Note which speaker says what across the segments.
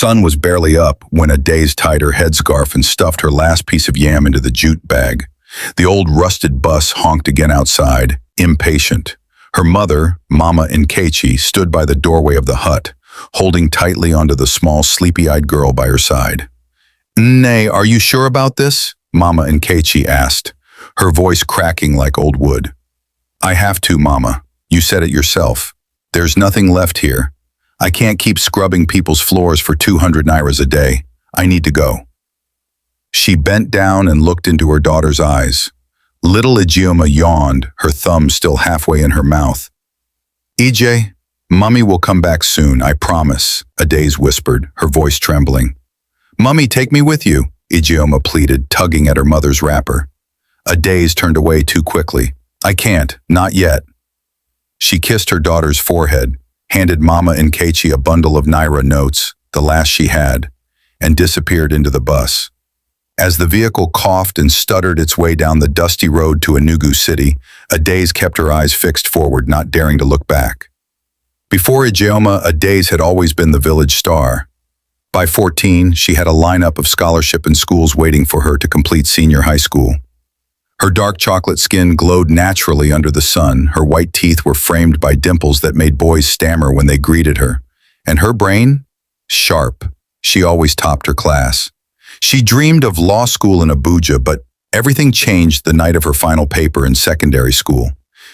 Speaker 1: sun was barely up when Adaze tied her headscarf and stuffed her last piece of yam into the jute bag. The old rusted bus honked again outside, impatient. Her mother, Mama Nkechi, stood by the doorway of the hut, holding tightly onto the small, sleepy-eyed girl by her side. "Nay, are you sure about this?" Mama Nkechi asked, her voice cracking like old wood. "I have to, Mama. You said it yourself. There's nothing left here. I can't keep scrubbing people's floors for 200 nairas a day. I need to go." She bent down and looked into her daughter's eyes. Little Ijeoma yawned, her thumb still halfway in her mouth. "EJ, Mummy will come back soon, I promise," Adaze whispered, her voice trembling. "Mummy, take me with you," Ijeoma pleaded, tugging at her mother's wrapper. Adaze turned away too quickly. "I can't, not yet." She kissed her daughter's forehead, handed Mama Nkechi a bundle of naira notes, the last she had, and disappeared into the bus. As the vehicle coughed and stuttered its way down the dusty road to Enugu City, Adaze kept her eyes fixed forward, not daring to look back. Before Ijeoma, Adaze had always been the village star. By 14, she had a lineup of scholarship and schools waiting for her to complete senior high school. Her dark chocolate skin glowed naturally under the sun, her white teeth were framed by dimples that made boys stammer when they greeted her. And her brain? Sharp. She always topped her class. She dreamed of law school in Abuja, but everything changed the night of her final paper in secondary school.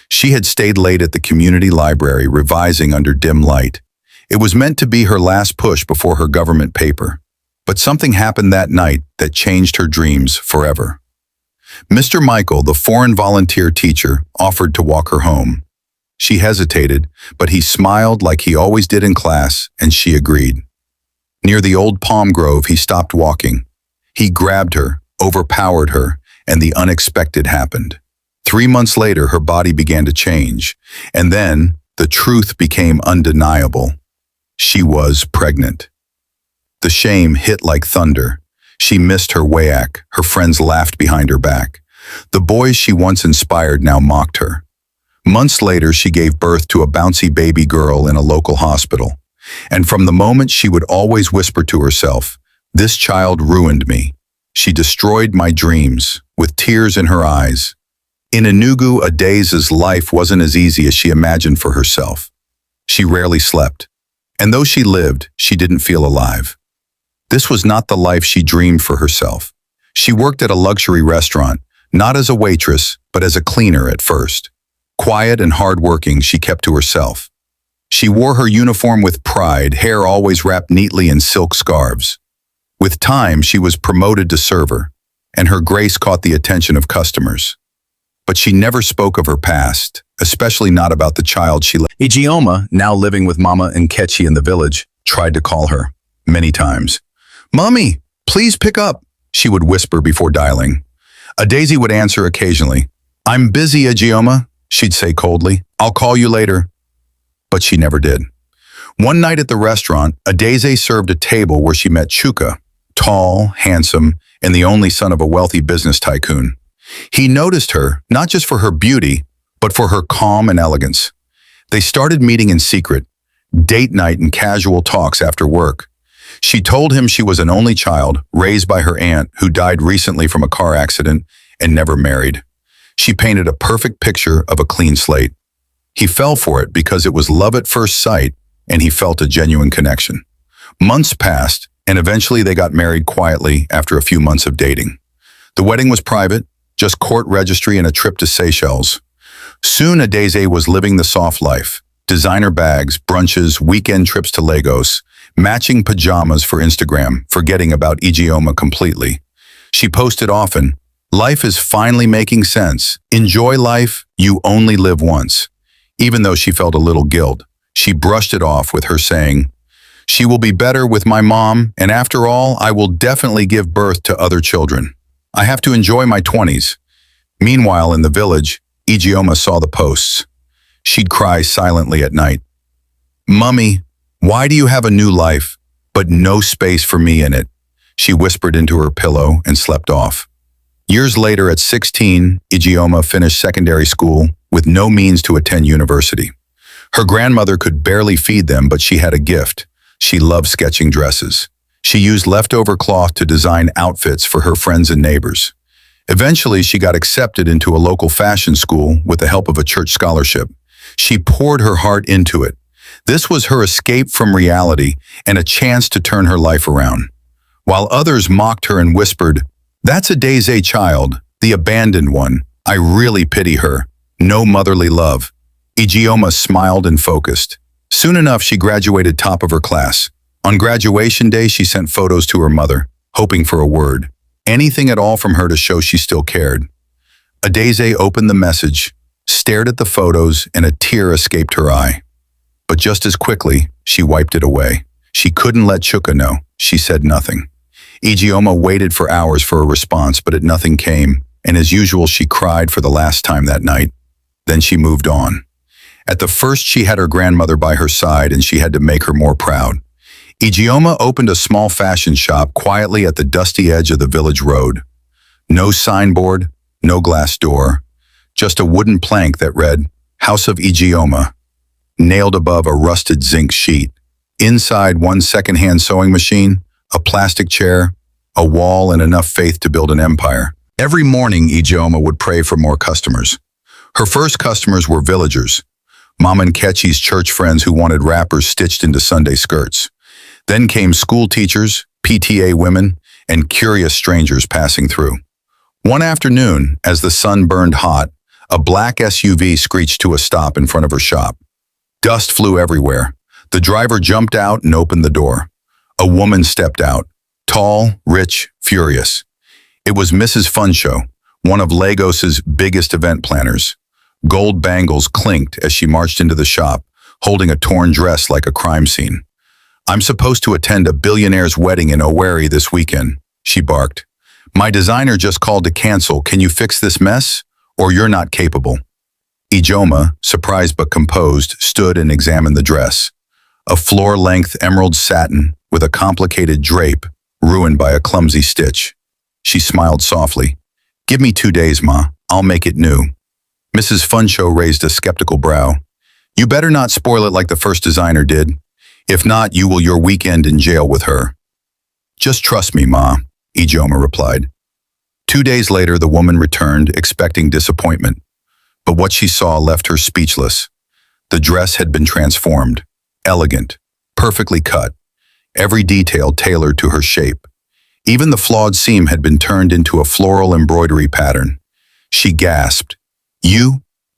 Speaker 1: She had stayed late at the community library, revising under dim light. It was meant to be her last push before her government paper. But something happened that night that changed her dreams forever. Mr. Michael, the foreign volunteer teacher, offered to walk her home. She hesitated, but he smiled like he always did in class, and she agreed. Near the old palm grove, he stopped walking. He grabbed her, overpowered her, and the unexpected happened. 3 months later, her body began to change, and then the truth became undeniable. She was pregnant. The shame hit like thunder. She missed her WAAC. Her friends laughed behind her back. The boys she once inspired now mocked her. Months later, she gave birth to a bouncy baby girl in a local hospital. And from the moment, she would always whisper to herself, "This child ruined me. She destroyed my dreams," with tears in her eyes. In Enugu, Adaze's life wasn't as easy as she imagined for herself. She rarely slept. And though she lived, she didn't feel alive. This was not the life she dreamed for herself. She worked at a luxury restaurant, not as a waitress, but as a cleaner at first. Quiet and hardworking, she kept to herself. She wore her uniform with pride, hair always wrapped neatly in silk scarves. With time, she was promoted to server, and her grace caught the attention of customers. But she never spoke of her past, especially not about the child she left. Ijeoma, now living with Mama Nkechi in the village, tried to call her many times. "Mommy, please pick up," she would whisper before dialing. Adaze would answer occasionally. "I'm busy, Ijeoma," she'd say coldly. "I'll call you later." But she never did. One night at the restaurant, Adaze served a table where she met Chuka, tall, handsome, and the only son of a wealthy business tycoon. He noticed her, not just for her beauty, but for her calm and elegance. They started meeting in secret, date night and casual talks after work. She told him she was an only child, raised by her aunt, who died recently from a car accident and never married. She painted a perfect picture of a clean slate. He fell for it because it was love at first sight, and he felt a genuine connection. Months passed, and eventually they got married quietly after a few months of dating. The wedding was private, just court registry and a trip to Seychelles. Soon Adaze was living the soft life. Designer bags, brunches, weekend trips to Lagos, matching pajamas for Instagram, forgetting about Ijeoma completely. She posted often, "Life is finally making sense. Enjoy life, you only live once." Even though she felt a little guilt, she brushed it off with her saying, "She will be better with my mom, and after all, I will definitely give birth to other children. I have to enjoy my 20s. Meanwhile, in the village, Ijeoma saw the posts. She'd cry silently at night. "Mummy, why do you have a new life, but no space for me in it?" She whispered into her pillow and slept off. Years later, at 16, Ijeoma finished secondary school with no means to attend university. Her grandmother could barely feed them, but she had a gift. She loved sketching dresses. She used leftover cloth to design outfits for her friends and neighbors. Eventually, she got accepted into a local fashion school with the help of a church scholarship. She poured her heart into it. This was her escape from reality and a chance to turn her life around. While others mocked her and whispered, "That's a Daisy child, the abandoned one. I really pity her. No motherly love." Ijeoma smiled and focused. Soon enough, she graduated top of her class. On graduation day, she sent photos to her mother, hoping for a word. Anything at all from her to show she still cared. Adeze opened the message, stared at the photos, and a tear escaped her eye. But just as quickly, she wiped it away. She couldn't let Chuka know. She said nothing. Ijeoma waited for hours for a response, but nothing came, and as usual, she cried for the last time that night. Then she moved on. At the first, she had her grandmother by her side, and she had to make her more proud. Ijeoma opened a small fashion shop quietly at the dusty edge of the village road. No signboard, no glass door, just a wooden plank that read, "House of Ijeoma," nailed above a rusted zinc sheet. Inside, one second-hand sewing machine, a plastic chair, a wall, and enough faith to build an empire. Every morning, Ijeoma would pray for more customers. Her first customers were villagers, Mama Nkechi's church friends who wanted wrappers stitched into Sunday skirts. Then came school teachers, PTA women, and curious strangers passing through. One afternoon, as the sun burned hot, a black SUV screeched to a stop in front of her shop. Dust flew everywhere. The driver jumped out and opened the door. A woman stepped out, tall, rich, furious. It was Mrs. Funshow, one of Lagos's biggest event planners. Gold bangles clinked as she marched into the shop, holding a torn dress like a crime scene. "I'm supposed to attend a billionaire's wedding in Owerri this weekend," she barked. "My designer just called to cancel. Can you fix this mess? Or you're not capable." Ijeoma, surprised but composed, stood and examined the dress. A floor-length emerald satin with a complicated drape, ruined by a clumsy stitch. She smiled softly. "Give me 2 days, Ma. I'll make it new." Mrs. Funshow raised a skeptical brow. "You better not spoil it like the first designer did. If not, you will your weekend in jail with her." "Just trust me, Ma," Ijeoma replied. 2 days later, the woman returned, expecting disappointment. But what she saw left her speechless. The dress had been transformed, elegant, perfectly cut, every detail tailored to her shape. Even the flawed seam had been turned into a floral embroidery pattern. She gasped,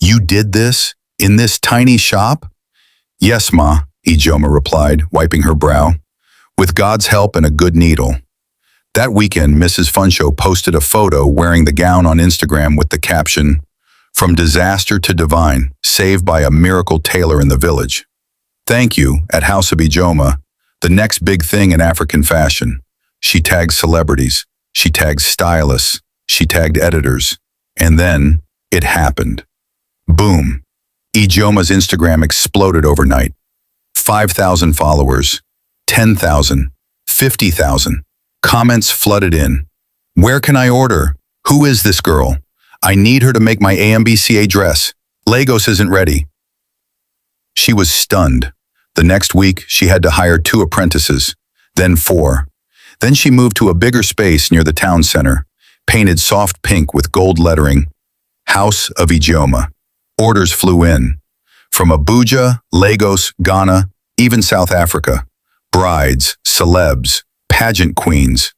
Speaker 1: You did this? In this tiny shop?" "Yes, Ma," Ijeoma replied, wiping her brow. "With God's help and a good needle." That weekend, Mrs. Funshow posted a photo wearing the gown on Instagram with the caption, "From disaster to divine, saved by a miracle tailor in the village. Thank you, at House of Ijeoma, the next big thing in African fashion." She tagged celebrities, she tagged stylists, she tagged editors, and then it happened. Boom. Ijeoma's Instagram exploded overnight. 5,000 followers, 10,000, 50,000. Comments flooded in. "Where can I order? Who is this girl? I need her to make my AMBCA dress. Lagos isn't ready." She was stunned. The next week, she had to hire 2 apprentices, then 4. Then she moved to a bigger space near the town center, painted soft pink with gold lettering, House of Ijeoma. Orders flew in. From Abuja, Lagos, Ghana, even South Africa. Brides, celebs, pageant queens.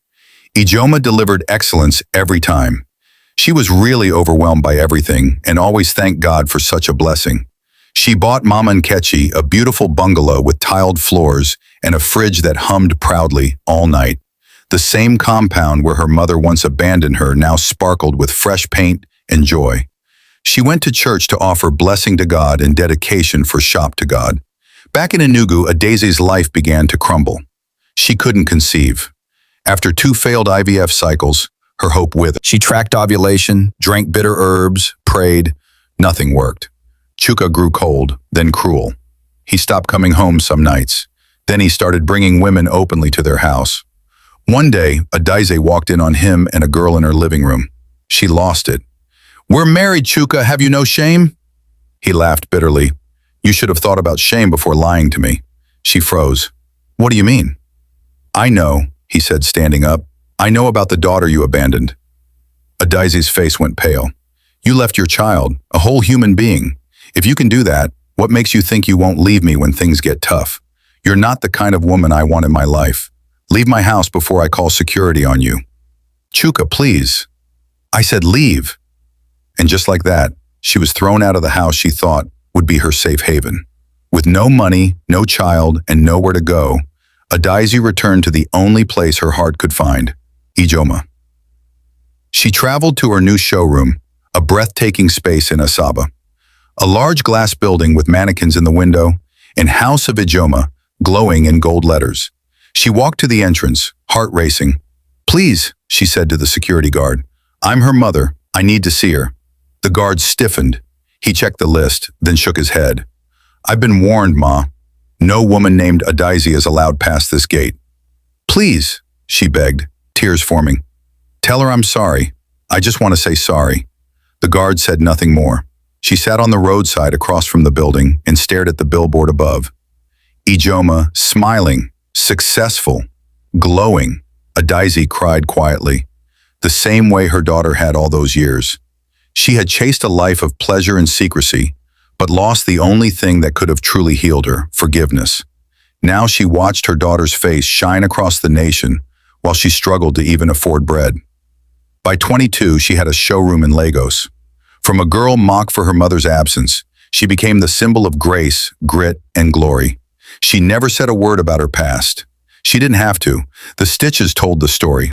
Speaker 1: Ijeoma delivered excellence every time. She was really overwhelmed by everything and always thanked God for such a blessing. She bought Mama Nkechi a beautiful bungalow with tiled floors and a fridge that hummed proudly all night. The same compound where her mother once abandoned her now sparkled with fresh paint and joy. She went to church to offer blessing to God and dedication for shop to God. Back in Enugu, Adeze's life began to crumble. She couldn't conceive. After 2 failed IVF cycles, her hope withered. She tracked ovulation, drank bitter herbs, prayed. Nothing worked. Chuka grew cold, then cruel. He stopped coming home some nights. Then he started bringing women openly to their house. One day, Adeze walked in on him and a girl in her living room. She lost it. "We're married, Chuka. Have you no shame?" He laughed bitterly. "You should have thought about shame before lying to me." She froze. "What do you mean?" "I know," he said, standing up. I know about the daughter you abandoned. Adaizi's face went pale. You left your child, a whole human being. If you can do that, what makes you think you won't leave me when things get tough? You're not the kind of woman I want in my life. Leave my house before I call security on you. Chuka, please. I said leave. And just like that, she was thrown out of the house she thought would be her safe haven. With no money, no child, and nowhere to go, Adaizi returned to the only place her heart could find, Ijoma. She traveled to her new showroom, a breathtaking space in Asaba. A large glass building with mannequins in the window, and House of Ijoma, glowing in gold letters. She walked to the entrance, heart racing. Please, she said to the security guard. I'm her mother. I need to see her. The guard stiffened. He checked the list, then shook his head. I've been warned, Ma. No woman named Adaizi is allowed past this gate. Please, she begged, tears forming. Tell her I'm sorry. I just want to say sorry. The guard said nothing more. She sat on the roadside across from the building and stared at the billboard above. Ijoma, smiling, successful, glowing. Adaizi cried quietly, the same way her daughter had all those years. She had chased a life of pleasure and secrecy, but lost the only thing that could have truly healed her, forgiveness. Now she watched her daughter's face shine across the nation while she struggled to even afford bread. By 22, she had a showroom in Lagos. From a girl mocked for her mother's absence, she became the symbol of grace, grit, and glory. She never said a word about her past. She didn't have to. The stitches told the story.